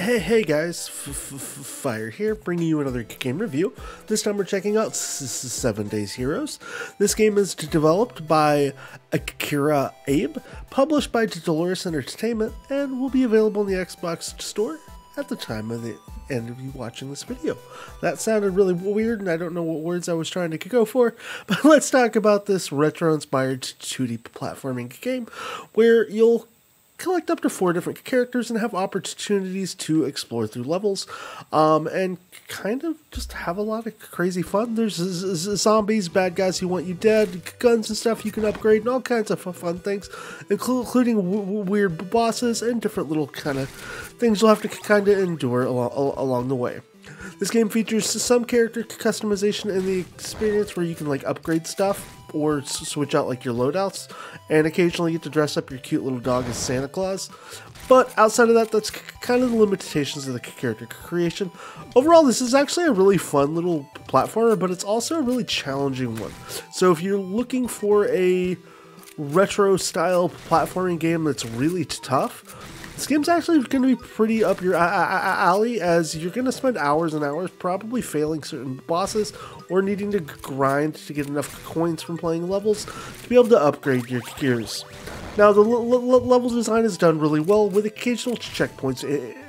Hey guys, Fire here, bringing you another game review. This time we're checking out 7 Days Heroes. This game is developed by Akira Abe, published by Dolores Entertainment, and will be available in the Xbox Store at the time of the end of you watching this video. That sounded really weird, and I don't know what words I was trying to go for, but let's talk about this retro-inspired 2D platforming game, where you'll collect up to 4 different characters and have opportunities to explore through levels, and kind of just have a lot of crazy fun. There's zombies, bad guys who want you dead, guns and stuff you can upgrade, and all kinds of fun things, including weird bosses and different little kind of things you'll have to kind of endure along the way. This game features some character customization in the experience where you can like upgrade stuff or switch out like your loadouts, and occasionally get to dress up your cute little dog as Santa Claus. But outside of that, that's kind of the limitations of the character creation. Overall, this is actually a really fun little platformer, but it's also a really challenging one. So if you're looking for a retro style platforming game that's really tough, this game's actually going to be pretty up your alley, as you're going to spend hours and hours probably failing certain bosses or needing to grind to get enough coins from playing levels to be able to upgrade your gears. Now, the level design is done really well, with occasional checkpoints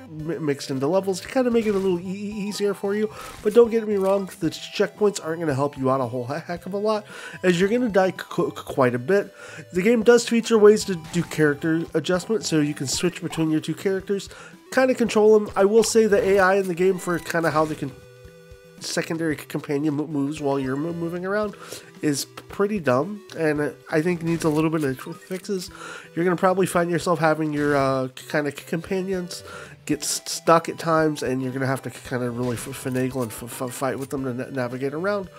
mixed into levels to kind of make it a little easier for you. But don't get me wrong, the checkpoints aren't going to help you out a whole heck of a lot, as you're going to die quite a bit. The game does feature ways to do character adjustment, so you can switch between your 2 characters, kind of control them. I will say the AI in the game for kind of how they can secondary companion moves while you're moving around is pretty dumb, and I think needs a little bit of fixes. You're going to probably find yourself having your kind of companions get stuck at times, and you're going to have to kind of really finagle and fight with them to navigate around.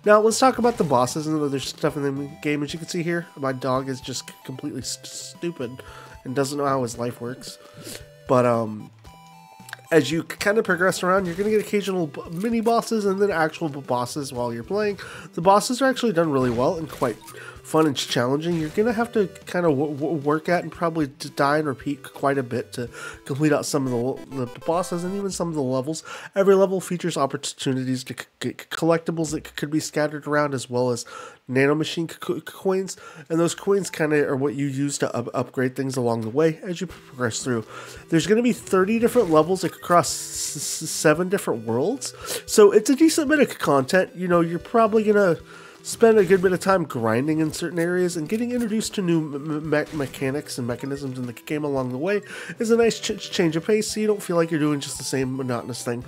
Now let's talk about the bosses and other stuff in the game. As you can see here, my dog is just completely stupid and doesn't know how his life works. But as you kind of progress around, you're going to get occasional mini bosses and then actual bosses while you're playing. The bosses are actually done really well and quite fun and challenging. You're going to have to kind of work at and probably die and repeat quite a bit to complete out some of the bosses and even some of the levels. Every level features opportunities to get collectibles that could be scattered around, as well as nanomachine coins, and those coins kind of are what you use to upgrade things along the way as you progress through. There's going to be 30 different levels across 7 different worlds, so it's a decent bit of content. You know, you're probably going to spend a good bit of time grinding in certain areas, and getting introduced to new mechanics and mechanisms in the game along the way is a nice change of pace, so you don't feel like you're doing just the same monotonous thing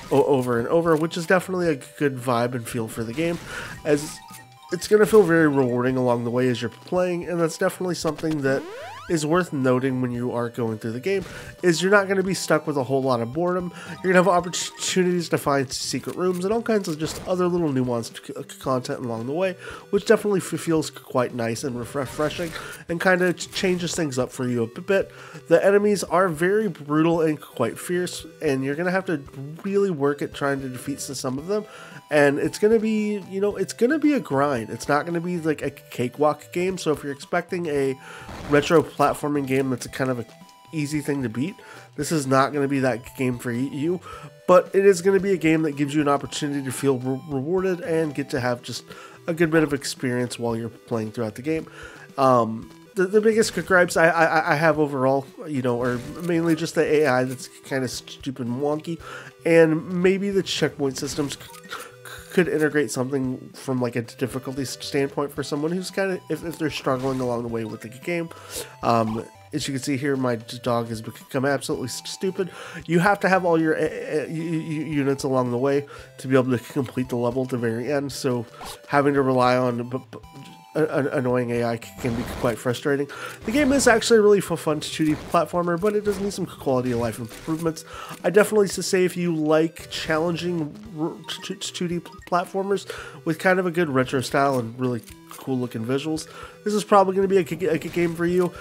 over and over, which is definitely a good vibe and feel for the game, as it's going to feel very rewarding along the way as you're playing. And that's definitely something that is worth noting when you are going through the game, is you're not going to be stuck with a whole lot of boredom. You're going to have opportunities to find secret rooms and all kinds of just other little nuanced content along the way, which definitely feels quite nice and refreshing and kind of changes things up for you a bit. The enemies are very brutal and quite fierce, and you're going to have to really work at trying to defeat some of them. And it's going to be, you know, it's going to be a grind. It's not going to be like a cakewalk game. So if you're expecting a retro platforming game that's a kind of an easy thing to beat, this is not going to be that game for you. But it is going to be a game that gives you an opportunity to feel rewarded and get to have just a good bit of experience while you're playing throughout the game. The biggest gripes I have overall, you know, are mainly just the AI that's kind of stupid and wonky, and maybe the checkpoint systems could integrate something from like a difficulty standpoint for someone who's kind of, if they're struggling along the way with the game. As you can see here, my dog has become absolutely stupid. You have to have all your units along the way to be able to complete the level at the very end, so having to rely on annoying AI can be quite frustrating. The game is actually a really fun 2D platformer, but it does need some quality of life improvements. I definitely say if you like challenging 2D platformers with kind of a good retro style and really cool looking visuals, this is probably going to be a good game for you.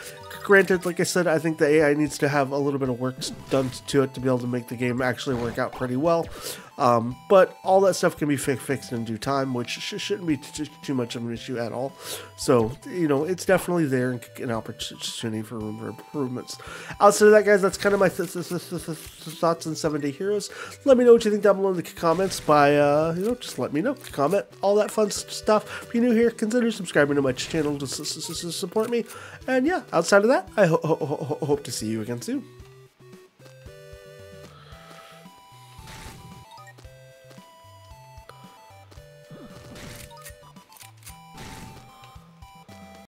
Granted, like I said, I think the AI needs to have a little bit of work done to it to be able to make the game actually work out pretty well. But all that stuff can be fixed in due time, which shouldn't be too much of an issue at all. So, you know, it's definitely there, an opportunity for room for improvements. Outside of that, guys, that's kind of my thoughts on 7 Day Heroes. Let me know what you think down below in the comments by, you know, just let me know. Comment, all that fun stuff. If you're new here, consider subscribing to my channel to support me. And yeah, outside of that, I hope to see you again soon.